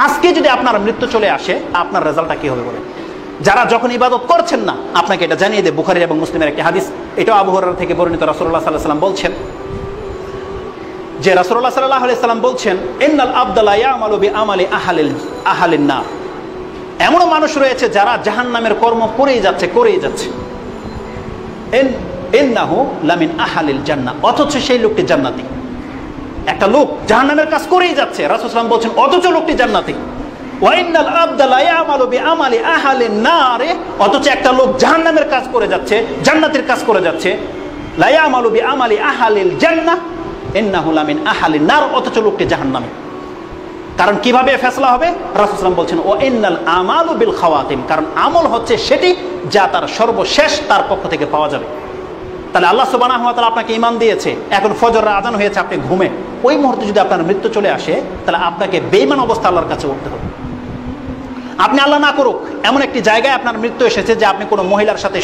আজকে যদি আপনার মৃত্যু চলে আসে, আপনার রেজাল্টটা কি হবে বলে? যারা যখন ইবাদত করছেন না, আপনাকে এটা জানিয়ে দেয় বুখারী এবং মুসলিমের একটি হাদিস, এটাও আবু হুরায়রা থেকে বর্ণিত। রাসূলুল্লাহ সাল্লাল্লাহু আলাইহি ওয়াসাল্লাম বলছেন যে রাসূলুল্লাহ সাল্লাল্লাহু আলাইহি ওয়াসাল্লাম বলছেন, ইন্নাল আবদা লা ইয়ামালু বিআমালি আহলিন নার। এমনও মানুষ রয়েছে যারা জাহান্নামের কর্ম করেই যাচ্ছে ইন্নাহু লামিন আহলিল জান্নাহ, অথচ সেই লোকটি জান্নাতি। একটা লোক জাহান্নামের কাজ করেই যাচ্ছে, রাসূল সাল্লাল্লাহু আলাইহি ওয়াসাল্লাম বলছেন অথচ লোকটি জান্নাতি। ওয়া ইন্নাল আবদা লা ইয়ামালু বিআমালি আহলিন নার, অথচ একটা লোক জাহান্নামের কাজ করে যাচ্ছে, জান্নাতের কাজ করে যাচ্ছে। লা ইয়ামালু বিআমালি আহলিল জান্নাহ ইন্নাহু লামিন আহলিন নার, অথচ লোকটি জাহান্নামী। কারণ কিভাবে ফয়সালা হবে? রাসূল সাল্লাল্লাহু আলাইহি ওয়াসাল্লাম বলছেন ওয়া ইন্নাল আমালু বিল খাওয়াতিম, কারণ আমল হচ্ছে সেটি যা তার সর্বশেষ তার পক্ষ থেকে পাওয়া যাবে। তাহলে আল্লাহ সুবহানাহু ওয়া তাআলা আপনাকে ঈমান দিয়েছে, এখন ফজরের আযান হয়েছে, আপনি ঘুমে, ওই মুহূর্তে যদি আপনার মৃত্যু চলে আসে, তাহলে আপনাকে বেঈমান অবস্থা আল্লাহর কাছে উঠতে হবে। আপনি আল্লাহ না করুক এমন একটি জায়গায় আপনার মৃত্যু এসেছে যে আপনি কোনো মহিলার সাথে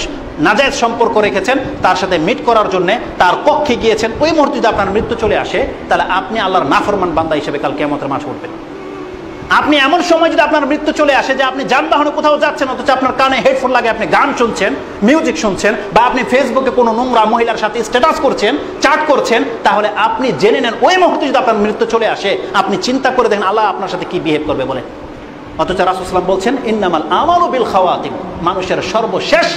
নাজায়েজ সম্পর্ক রেখেছেন, তার সাথে মিট করার জন্য তার কক্ষে গিয়েছেন, ওই মুহূর্তে যদি আপনার মৃত্যু চলে আসে, তাহলে আপনি আল্লাহর নাফরমান বান্দা হিসেবে কাল কিয়ামতের মাঠে উঠবেন। আপনি এমন সময় যদি আপনার মৃত্যু চলে আসে যে আপনি যানবাহনে কোথাও যাচ্ছেন, অথচ আপনার কানে হেডফোন লাগে, আপনি গান শুনছেন, মিউজিক শুনছেন, বা আপনি ফেসবুকে কোনো নোংরা মহিলার সাথে স্ট্যাটাস করছেন, চ্যাট করছেন, তাহলে আপনি জেনে নেন ওই মুহূর্তে যদি আপনার মৃত্যু চলে আসে, আপনি চিন্তা করে দেখেন আল্লাহ আপনার সাথে কি বিহেভ করবে বলে। অথচ রাসূল সাল্লাল্লাহু আলাইহি ওয়াসাল্লাম বলছেন ইন্নামাল আমালু বিল খাওয়াতিম, মানুষের সর্বশেষ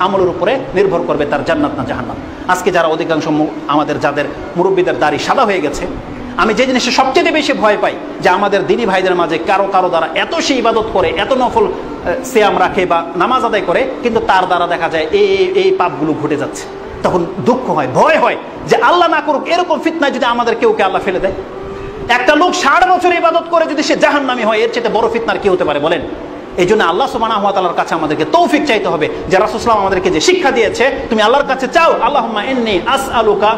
আমলের উপরে নির্ভর করবে তার জান্নাত না জাহান্নাম। আজকে যারা অধিকাংশ আমাদের যাদের মুরব্বীদের দাড়ি সাদা হয়ে গেছে, আমি যে জিনিসে সবচেয়ে বেশি ভয় পাই যে আমাদের দ্বীনি ভাইদের মাঝে কারো দ্বারা এত সে ইবাদত করে, এত নফল সিয়াম রাখে বা নামাজ আদায় করে, কিন্তু তার দ্বারা দেখা যায় এই পাপগুলো ঘটে যাচ্ছে। তখন দুঃখ হয়, ভয় হয় যে আল্লাহ না করুক এরকম ফিতনায় যদি আমাদের কেউ আল্লাহ ফেলে দেয়। একটা লোক 60 বছর ইবাদত করে যদি সে জাহান্নামী হয়, এর চেয়ে বড় ফিতনার কি হতে পারে বলেন? এই জন্য আল্লাহ সুবহানাহু ওয়া তাআলার কাছে আমাদেরকে তৌফিক চাইতে হবে, যে রাসূল সাল্লাল্লাহু আলাইহি ওয়াসাল্লাম আমাদেরকে যে শিক্ষা দিয়েছে, তুমি আল্লাহর কাছে চাও, আল্লাহুম্মা ইন্নী আসআলুকা,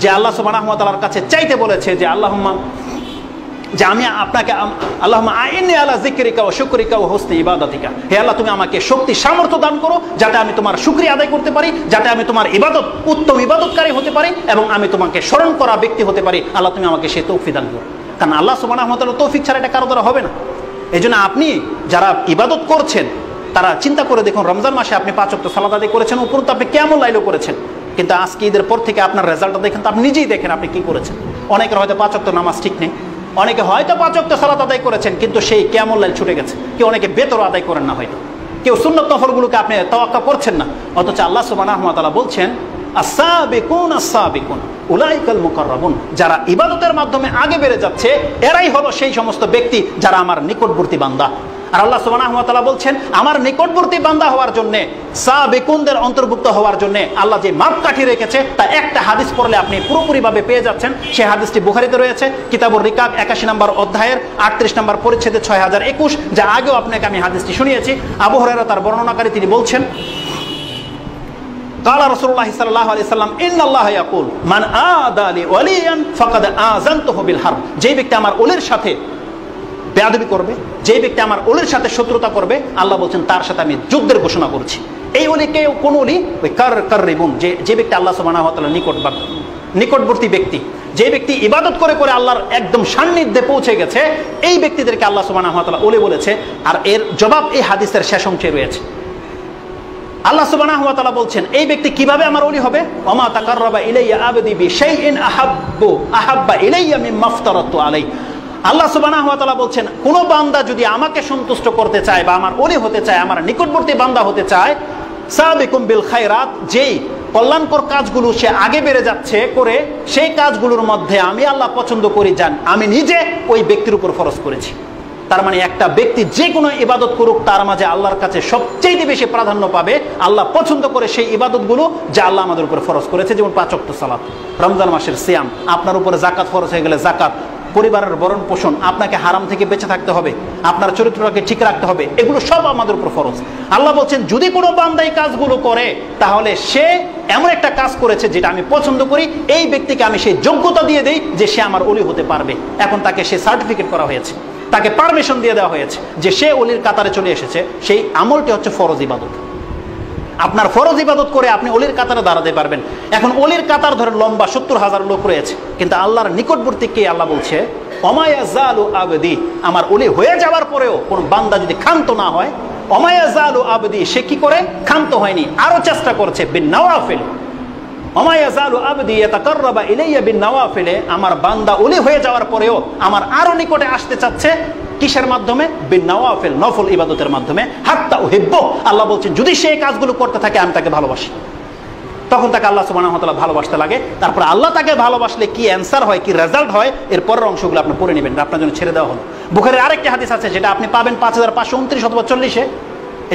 যে আল্লাহ সুবহানাহু ওয়া তাআলার কাছে চাইতে বলেছে যে আল্লাহুম্মা, যে আমি আপনাকে আল্লাহুম্মা আইন্নী আলা যিকরিকা ওয়া শুকরিকা ওয়া হুসনি ইবাদাতিকা, হে আল্লাহ তুমি আমাকে শক্তি সামর্থ্য দান করো যাতে আমি তোমার শুকরিয়া আদায় করতে পারি, যাতে আমি তোমার ইবাদত উত্তম ইবাদতকারী হতে পারি এবং আমি তোমাকে স্মরণ করা ব্যক্তি হতে পারি। আল্লাহ তুমি আমাকে সেই তৌফিক দান করো, কারণ আল্লাহ সুবহানাহু ওয়া তাআলা তৌফিক ছাড়া এটা কারো দ্বারা হবে না। এই জন্য আপনি যারা ইবাদত করছেন তারা চিন্তা করে দেখুন, রমজান মাসে আপনি 5 ওয়াক্ত সালাত আদায় করেছেন, উপরন্তু আপনি কিয়ামুল লাইলও করেছেন, কিন্তু আজকে ঈদের পর থেকে আপনার রেজাল্টটা দেখেন তো, আপনি নিজেই দেখেন আপনি কি করেছেন। অনেকের হয়তো 5 ওয়াক্ত নামাজ ঠিক নেই, অনেকে হয়তো 5 ওয়াক্ত সালাত আদায় করেছেন কিন্তু সেই কিয়ামুল লাইল ছুটে গেছে, কেউ অনেকে বেতর আদায় করেন না, হয়তো কেউ সুন্নত নফলগুলোকে আপনি তাওয়াক্কা করছেন না। অথচ আল্লাহ সুবহানাহু ওয়া তাআলা বলছেন আস-সাবিকুন উলাইকাল মুকাররাবুন, যারা ইবাদতের মাধ্যমে আগে বেড়ে যাচ্ছে এরাই হলো সেই সমস্ত ব্যক্তি যারা আমার নিকটবর্তী বান্দা। আর আল্লাহ সুবহানাহু ওয়া তাআলা বলছেন আমার নিকটবর্তী বান্দা হওয়ার জন্য, সাবিকুনদের অন্তর্ভুক্ত হওয়ার জন্য আল্লাহ যে মাপকাঠি রেখেছে তা একটা হাদিস পড়লে আপনি পুরোপুরিভাবে পেয়ে যাচ্ছেন। সেই হাদিসটি বুখারীতে রয়েছে, কিতাবুর রিকাক 81 নম্বর অধ্যায়ের 38 নম্বর পরিচ্ছেদে 6021, যা আগেও আপনাকে আমি হাদিসটি শুনিয়েছি। আবু হুরায়রা তার বর্ণনাকারী, তিনি বলছেন قال رسول الله صلى الله عليه وسلم ان الله يقول من عادى لي وليا فقد آذنته بالحرب, যে ব্যক্তি আমার ওলির সাথে বেয়াদবি করবে, যে ব্যক্তি আমার ওলির সাথে শত্রুতা করবে, আল্লাহ বলছেন তার সাথে আমি যুদ্ধের ঘোষণা করছি। এই ওলিকে কোন ওলি? ওই কাররিবুন, যে ব্যক্তি আল্লাহ সুবহানাহু ওয়া তাআলার নিকটবর্তী ব্যক্তি, যে ব্যক্তি ইবাদত করে করে আল্লাহর একদম সান্নিধ্যে পৌঁছে গেছে, এই ব্যক্তিদেরকে আল্লাহ সুবহানাহু ওয়া তাআলা ওলি বলেছে। আর এর জবাব এই হাদিসের শেষ অংশে রয়েছে। আল্লাহ সুবহানাহু ওয়া তাআলা বলছেন এই ব্যক্তি কিভাবে আমার ওলি হবে? ওমা তাকাররাবা ইলাইয়া আবদি বিশাইইন আহাব্বা ইলাইয়া মিম্মা আফতারাতু আলাইহি। আল্লাহ সুবহানাহু ওয়া তাআলা বলছেন কোন বান্দা যদি আমাকে সন্তুষ্ট করতে চায় বা আমার ওলি হতে চায়, আমার নিকটবর্তী বান্দা হতে চায়, সাবিকুম বিল খায়রাত, যেই কল্যাণকর কাজগুলো সে আগে বেড়ে যাচ্ছে করে, সেই কাজগুলোর মধ্যে আমি আল্লাহ পছন্দ করি, যান আমি নিজে ওই ব্যক্তির উপর ফরজ করেছি। তার মানে একটা ব্যক্তি যে কোনো ইবাদত করুক তার মাঝে আল্লাহর কাছে সবচেয়ে বেশি প্রাধান্য পাবে, আল্লাহ পছন্দ করে সেই ইবাদতগুলো যা আল্লাহ আমাদের উপর ফরজ করেছে। যেমন 5 ওয়াক্ত সালাত, রমজান মাসের সিয়াম, আপনার উপরে যাকাত ফরজ হয়ে গেলে যাকাত, পরিবারের ভরণ পোষণ, আপনাকে হারাম থেকে বেঁচে থাকতে হবে, আপনার চরিত্রটাকে ঠিক রাখতে হবে, এগুলো সব আমাদের উপর ফরজ। আল্লাহ বলছেন যদি কোনো বান্দা এই কাজগুলো করে তাহলে সে এমন একটা কাজ করেছে যেটা আমি পছন্দ করি, এই ব্যক্তিকে আমি সেই যোগ্যতা দিয়ে দেই যে সে আমার ওলি হতে পারবে। এখন তাকে সে সার্টিফিকেট করা হয়েছে, তাকে পারমিশন দিয়ে দেওয়া হয়েছে যে সে ওলির কাতারে চলে এসেছে। সেই আমলটি হচ্ছে ফরজ ইবাদত। আপনার ফরজ ইবাদত করে আপনি ওলির কাতারে দাঁড়াতে পারবেন। এখন ওলির কাতার ধরে লম্বা 70,000 লোক রয়েছে, কিন্তু আল্লাহর নিকটবর্তী কে? আল্লাহ বলছে ওমা ইয়াজালু আবদি, আমার ওলি হয়ে যাওয়ার পরেও কোন বান্দা যদি ক্ষান্ত না হয়, ওমা ইয়াজালু আবদি, সে কি করে ক্ষান্ত হয়নি, আরো চেষ্টা করছে, বিন নওয়াফিল, ওমা ইয়াজালু আবদি ইয়াতাকাররাবা ইলাইয়া বিন নওয়াফিল, আমার বান্দা ওলি হয়ে যাওয়ার পরেও আমার আরো নিকটে আসতে চাচ্ছে কিসের মাধ্যমে, বিন নওয়াফিল, নফল ইবাদতের মাধ্যমে, হাত্তা উহিব্বু, আল্লাহ বলছেন যদি সে কাজগুলো করতে থাকে আমি তাকে ভালোবাসি, তখন তাকে আল্লাহ সুবহানাহু ওয়া তাআলা ভালোবাসতে লাগে। তারপর আল্লাহ তাকে ভালোবাসলে কি অ্যান্সার হয়, কি রেজাল্ট হয়, এর পরের অংশগুলো আপনি পড়ে নেবেন, আপনার জন্য ছেড়ে দেওয়া হলো। বুখারীর আরেকটি হাদিস আছে যেটা আপনি পাবেন 5529 অথবা 40-এ,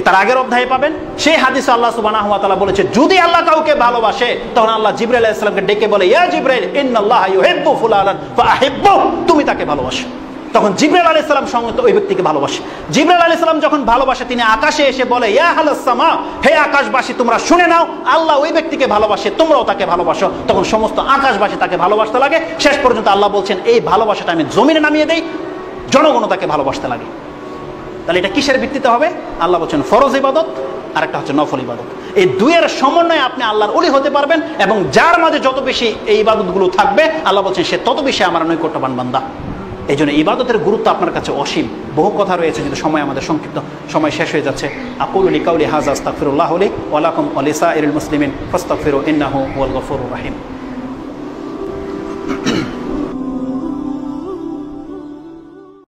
তার আগের অধ্যায়ে পাবেন। সেই হাদিসে আল্লাহ সুবহানাহু ওয়া তাআলা বলেছে যদি আল্লাহ কাউকে ভালোবাসে তখন আল্লাহ জিবরাইল আলাইহিস সালামকে ডেকে বলে, ইয়া জিবরাইল ইন্নাল্লাহা ইউহিব্বু ফুলানান ফাআহিব্বু, তুমি তাকে ভালোবাসো। তখন জিবরাইল আলাইহিস সালাম সঙ্গে ওই ব্যক্তিকে ভালোবাসে। জিবরাইল আলাইহিস সালাম যখন ভালোবাসে তিনি আকাশে এসে বলে, ইয়া আহলাস সামা, হে আকাশবাসী তোমরা শুনে নাও, আল্লাহ ওই ব্যক্তিকে ভালোবাসে, তোমরাও তাকে ভালোবাসো। তখন সমস্ত আকাশবাসী তাকে ভালোবাসতে লাগে। শেষ পর্যন্ত আল্লাহ বলছেন এই ভালোবাসাটা আমি জমিনে নামিয়ে দেই, জনগণও তাকে ভালোবাসতে লাগে। তাহলে এটা কিসের ভিত্তিতে হবে? আল্লাহ বলছেন ফরজ ইবাদত আর একটা হচ্ছে নফল ইবাদত। এই দুইয়ের সমন্বয়ে আপনি আল্লাহর ওলি হতে পারবেন, এবং যার মাঝে যত বেশি এই ইবাদতগুলো থাকবে আল্লাহ বলছেন সে তত বেশি আমার নৈকট্যবান বান্দা। এই জন্য ইবাদতের গুরুত্ব আপনার কাছে অসীম। বহু কথা রয়েছে, কিন্তু সময় আমাদের সংক্ষিপ্ত, সময় শেষ হয়ে যাচ্ছে। আকুলু লিকাউলি হাযা আস্তাগফিরুল্লাহ লি ওয়া লাকুম ওয়া লিসাইরিল মুসলিমিন ফাস্তাগফিরু ইন্নাহু হুয়াল গফুরুর রহিম।